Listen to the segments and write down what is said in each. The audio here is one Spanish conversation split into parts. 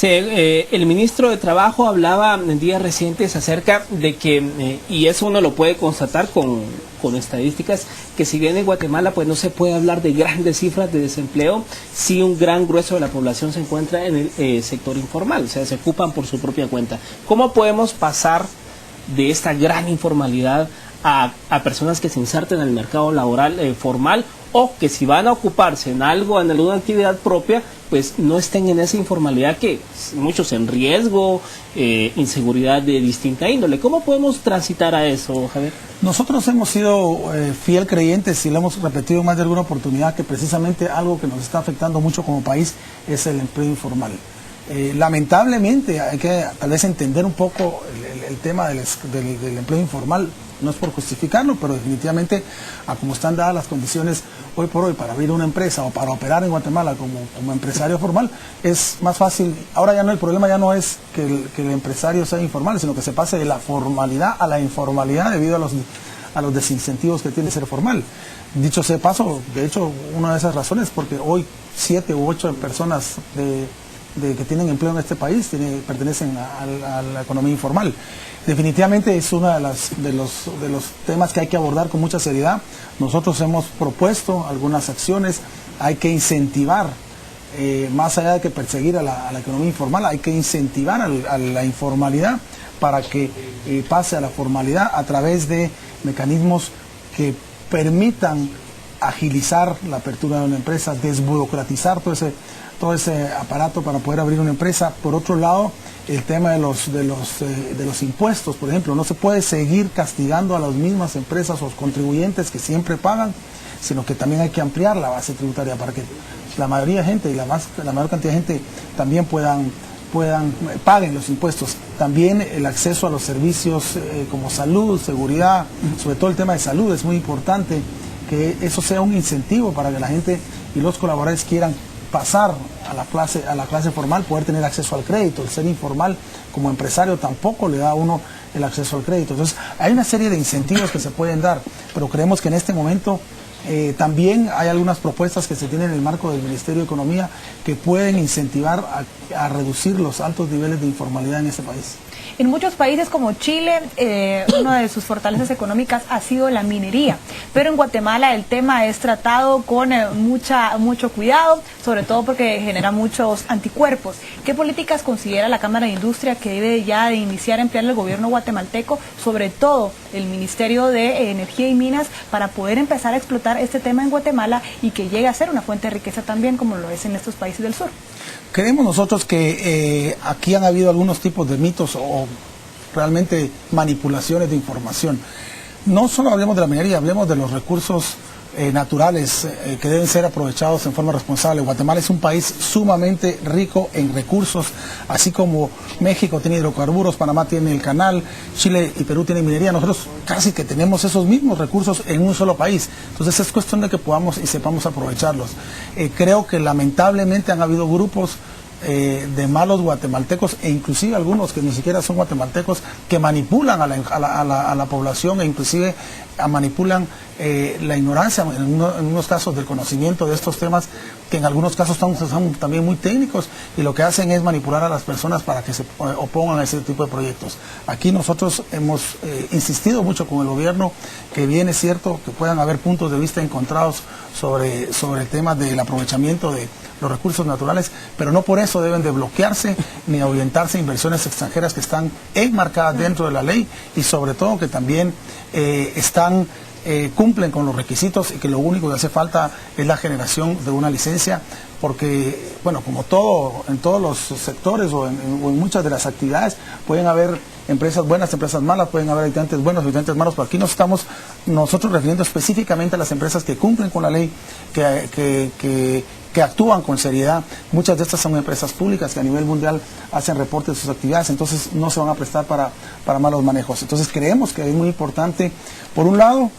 El ministro de Trabajo hablaba en días recientes acerca de que, y eso uno lo puede constatar con estadísticas, que si bien en Guatemala pues no se puede hablar de grandes cifras de desempleo, sí un gran grueso de la población se encuentra en el sector informal, o sea, se ocupan por su propia cuenta. ¿Cómo podemos pasar de esta gran informalidad a personas que se inserten en el mercado laboral formal, o que si van a ocuparse en algo, en alguna actividad propia, pues no estén en esa informalidad que muchos en riesgo, inseguridad de distinta índole? ¿Cómo podemos transitar a eso, Javier? Nosotros hemos sido fiel creyentes y lo hemos repetido más de alguna oportunidad, que precisamente algo que nos está afectando mucho como país es el empleo informal. Lamentablemente hay que tal vez entender un poco el tema del empleo informal. No es por justificarlo, pero definitivamente a como están dadas las condiciones hoy por hoy para abrir una empresa o para operar en Guatemala como empresario formal, es más fácil. Ahora ya no, el problema ya no es que el empresario sea informal, sino que se pase de la formalidad a la informalidad debido a los desincentivos que tiene ser formal. Dicho sea de paso, de hecho, una de esas razones es porque hoy 7 u 8 personas que tienen empleo en este país pertenecen a la economía informal. Definitivamente es uno de los temas que hay que abordar con mucha seriedad. Nosotros hemos propuesto algunas acciones. Hay que incentivar, más allá de que perseguir a la economía informal, hay que incentivar a la informalidad para que pase a la formalidad a través de mecanismos que permitan agilizar la apertura de una empresa, desburocratizar todo ese aparato para poder abrir una empresa. Por otro lado, el tema de los impuestos, por ejemplo, no se puede seguir castigando a las mismas empresas o contribuyentes que siempre pagan, sino que también hay que ampliar la base tributaria para que la mayoría de gente y la mayor cantidad de gente también paguen los impuestos. También el acceso a los servicios como salud, seguridad, sobre todo el tema de salud es muy importante, que eso sea un incentivo para que la gente y los colaboradores quieran pasar a la clase formal, poder tener acceso al crédito. El ser informal como empresario tampoco le da a uno el acceso al crédito. Entonces hay una serie de incentivos que se pueden dar, pero creemos que en este momento también hay algunas propuestas que se tienen en el marco del Ministerio de Economía que pueden incentivar a reducir los altos niveles de informalidad en este país. En muchos países como Chile, una de sus fortalezas económicas ha sido la minería, pero en Guatemala el tema es tratado con mucho cuidado, sobre todo porque genera muchos anticuerpos. ¿Qué políticas considera la Cámara de Industria que debe ya de iniciar a emplear el gobierno guatemalteco, sobre todo el Ministerio de Energía y Minas, para poder empezar a explotar este tema en Guatemala y que llegue a ser una fuente de riqueza también como lo es en estos países del sur? Creemos nosotros que aquí han habido algunos tipos de mitos o realmente manipulaciones de información. No solo hablemos de la minería, hablemos de los recursos naturales que deben ser aprovechados en forma responsable. Guatemala es un país sumamente rico en recursos, así como México tiene hidrocarburos, Panamá tiene el canal, Chile y Perú tienen minería. Nosotros casi que tenemos esos mismos recursos en un solo país. Entonces es cuestión de que podamos y sepamos aprovecharlos. Creo que lamentablemente han habido grupos de malos guatemaltecos e inclusive algunos que ni siquiera son guatemaltecos que manipulan a la población e inclusive manipulan la ignorancia en unos casos del conocimiento de estos temas, que en algunos casos son también muy técnicos, y lo que hacen es manipular a las personas para que se opongan a ese tipo de proyectos. Aquí nosotros hemos insistido mucho con el gobierno que bien es cierto que puedan haber puntos de vista encontrados sobre el tema del aprovechamiento de los recursos naturales, pero no por eso deben de bloquearse ni orientarse a inversiones extranjeras que están enmarcadas dentro de la ley y sobre todo que también cumplen con los requisitos y que lo único que hace falta es la generación de una licencia, porque, bueno, como todo, en todos los sectores o en muchas de las actividades pueden haber empresas buenas, empresas malas, pueden haber habitantes buenos, habitantes malos, pero aquí nos estamos nosotros refiriendo específicamente a las empresas que cumplen con la ley, que actúan con seriedad. Muchas de estas son empresas públicas que a nivel mundial hacen reportes de sus actividades, entonces no se van a prestar para malos manejos. Entonces creemos que es muy importante, por un lado,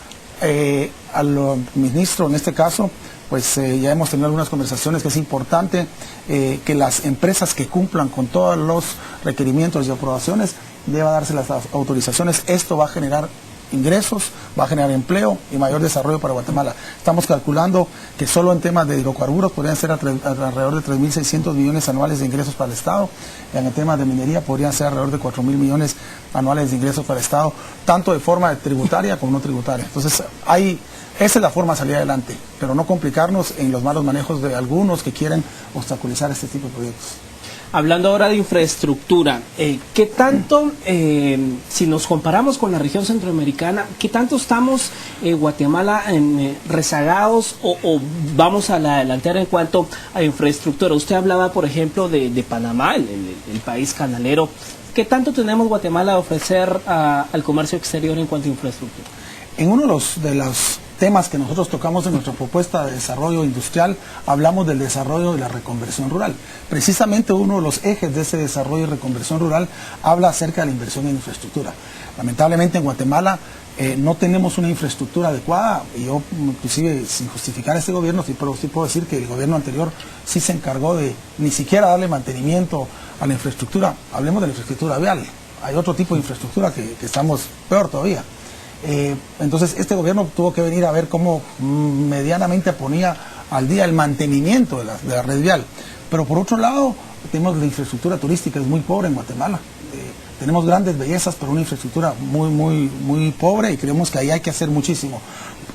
al ministro en este caso, pues ya hemos tenido algunas conversaciones que es importante que las empresas que cumplan con todos los requerimientos y aprobaciones deba darse las autorizaciones. Esto va a generar ingresos, va a generar empleo y mayor desarrollo para Guatemala. Estamos calculando que solo en temas de hidrocarburos podrían ser alrededor de 3.600 millones anuales de ingresos para el Estado. En el tema de minería podrían ser alrededor de 4.000 millones anuales de ingresos para el Estado, tanto de forma tributaria como no tributaria. Entonces, esa es la forma de salir adelante, pero no complicarnos en los malos manejos de algunos que quieren obstaculizar este tipo de proyectos. Hablando ahora de infraestructura, ¿qué tanto, si nos comparamos con la región centroamericana, qué tanto estamos Guatemala rezagados o vamos a la delantera en cuanto a infraestructura? Usted hablaba, por ejemplo, de Panamá, el país canalero. ¿Qué tanto tenemos Guatemala a ofrecer al comercio exterior en cuanto a infraestructura? En uno de los temas que nosotros tocamos en nuestra propuesta de desarrollo industrial, hablamos del desarrollo de la reconversión rural. Precisamente uno de los ejes de ese desarrollo y reconversión rural habla acerca de la inversión en infraestructura. Lamentablemente en Guatemala no tenemos una infraestructura adecuada, y yo inclusive sin justificar este gobierno, sí puedo decir que el gobierno anterior sí se encargó de ni siquiera darle mantenimiento a la infraestructura. Hablemos de la infraestructura vial. Hay otro tipo de infraestructura que estamos peor todavía. Entonces este gobierno tuvo que venir a ver cómo medianamente ponía al día el mantenimiento de la red vial. Pero por otro lado, tenemos la infraestructura turística, es muy pobre en Guatemala. Tenemos grandes bellezas, pero una infraestructura muy pobre, y creemos que ahí hay que hacer muchísimo.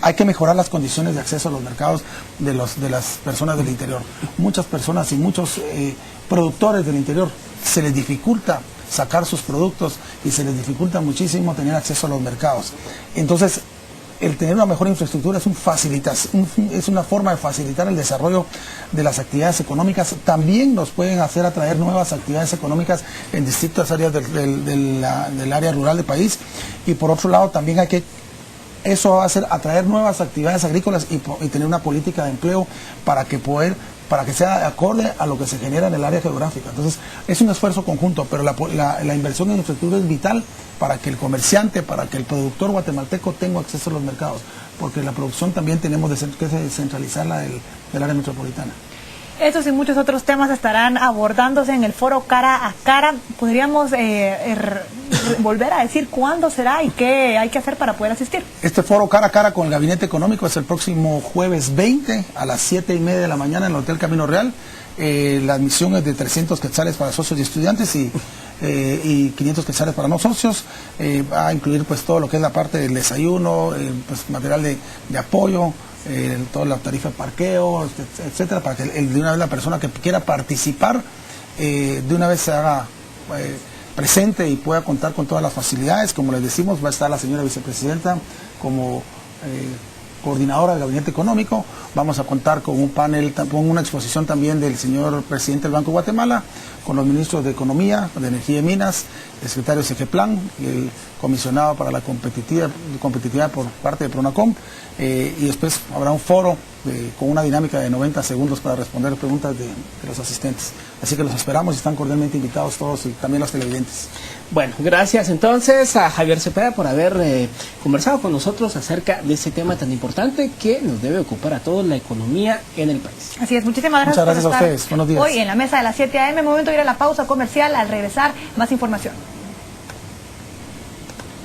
Hay que mejorar las condiciones de acceso a los mercados de las personas del interior. Muchas personas y muchos productores del interior se les dificulta sacar sus productos y se les dificulta muchísimo tener acceso a los mercados. Entonces, el tener una mejor infraestructura es una forma de facilitar el desarrollo de las actividades económicas. También nos pueden hacer atraer nuevas actividades económicas en distintas áreas del área rural del país. Y por otro lado, también eso va a hacer atraer nuevas actividades agrícolas y tener una política de empleo para que sea acorde a lo que se genera en el área geográfica. Entonces, es un esfuerzo conjunto, pero la inversión en infraestructura es vital para que el comerciante, para que el productor guatemalteco tenga acceso a los mercados, porque la producción también tenemos que descentralizarla del área metropolitana. Estos y muchos otros temas estarán abordándose en el foro Cara a Cara. ¿Podríamos volver a decir cuándo será y qué hay que hacer para poder asistir? Este foro Cara a Cara con el Gabinete Económico es el próximo jueves 20 a las 7:30 de la mañana en el Hotel Camino Real. La admisión es de 300 quetzales para socios y estudiantes y 500 quetzales para no socios. Va a incluir pues todo lo que es la parte del desayuno, pues material de apoyo, toda la tarifa de parqueo, etcétera, para que de una vez la persona que quiera participar de una vez se haga presente y pueda contar con todas las facilidades. Como les decimos, va a estar la señora vicepresidenta como coordinadora del Gabinete Económico. Vamos a contar con un panel, con una exposición también del señor presidente del Banco de Guatemala, con los ministros de Economía, de Energía y Minas, el secretario de CEGEPLAN, el comisionado para la competitividad por parte de PRONACOM, y después habrá un foro con una dinámica de 90 segundos para responder preguntas de los asistentes. Así que los esperamos y están cordialmente invitados todos y también los televidentes. Bueno, gracias entonces a Javier Cepeda por haber conversado con nosotros acerca de este tema tan importante que nos debe ocupar a todos, la economía en el país. Así es, muchísimas gracias. Muchas gracias a ustedes. Buenos días. Hoy en la mesa de las 7 a.m., momento de ir a la pausa comercial. Al regresar, más información.